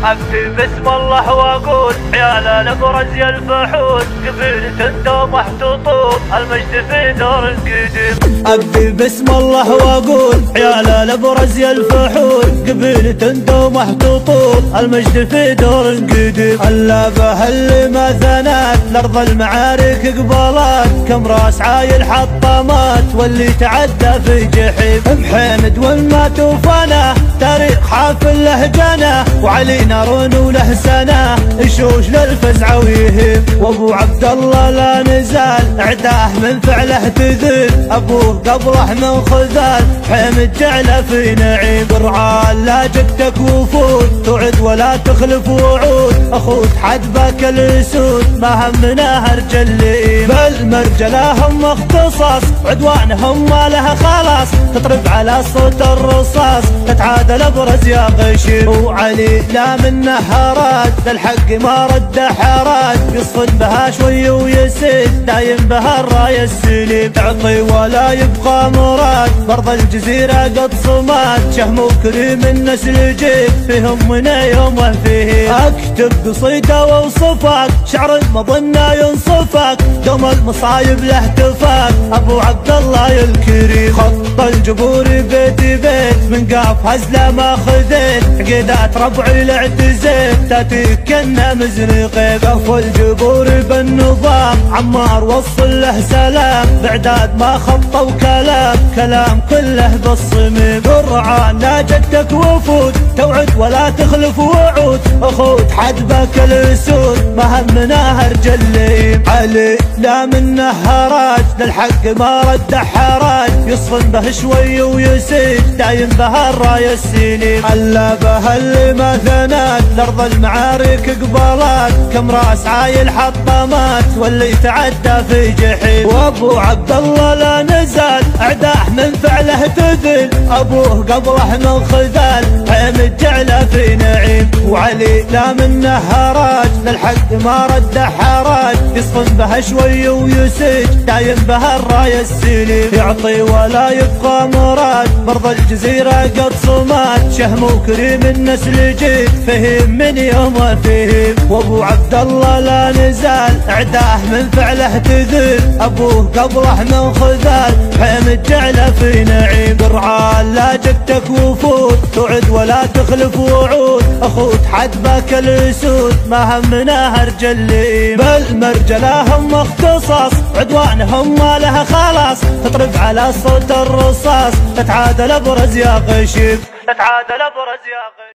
أكتب بسم الله وأقول عيال الأبرز يا الفحول قبيلة انتم محطوطون المجد في دور القديم. أكتب بسم الله وأقول عيال الأبرز يا الفحول قبيلة انتم محطوطون المجد في دور القديم. اللابه اللي ما ثنات لأرض المعارك قبلات كم راس عايل حطمات واللي تعدى في جحيم. محمد والما توفانا تاريخ حافل له جنى وعلي نارون وله سنة يشوش للفزع ويهيم. وابو عبد الله لا نزال اعداه من فعله تذل ابوه قبله من خذال حمد جعله في نعيم. قرعان لا جدك وفود توعد ولا تخلف وعود اخوك حدبك الاسود ما همنا هرج اللئيم. بل مرجلهم اختصاص عدوانهم ما لها خلاص تطرب على صوت الرصاص تتعادل ابرز يا غشيم. وعلي لا من نهارات للحق ما رد حارات يصفن بها شوي ويسد دايم بها الرايه السليم. تعطي ولا يبقى مراد برض الجزيره قد صمات شهم وكريم النسل جيد فيهم من يوم فيه. اكتب قصيده واوصفك شعر المظنه ينصفك دوم المصايب له تفاك ابو عبد الله الكريم. خط الجبور بيت بيت من قاف هزله ما خذيت عقيدات ربعي الاعتزيت تاتيك كنا مزنقين. قف الجبور بالنظام عمار وصل له سلام بعداد ما خطوا كلام كله بالصميم. قرعان لا جدك وفود توعد ولا تخلف وعود اخوت حدبك الاسود ما همنا هرج اللئيم. علي لا من نهارات للحق ما رد حراج يصفن به شوي ويسيد دايم به الرايه السليم. اللابه اللي ما ثنات لارض المعارك قبلات كم راس عايل حطمات واللي تعدى في جحيم. وابو عبد الله لا نزال اعداه من فعله تذل ابوه قبله من خذال حمد جعله في نعيم. وعلي لا من نهارات للحق ما رد حراج يصفن به شوي ويسج دايم به الرايه السليم. يعطي ولا يبقى مراد برض الجزيره قد صمات شهم وكريم النسل جيد فهم من يوم فيهم. وابو عبد الله لا نزال اعداه من فعله تذل ابوه قبله من خذال حمد جعله في نعيم. قرعان لا جدك وفود توعد ولا تخلف وعود اخوك حدبك الاسود ما همنا هرج اللئيم. بل مرجلهم اختصاص عدوانهم ما لها خلاص تطرب على صوت الرصاص تتعادل ابرز يا غشيم.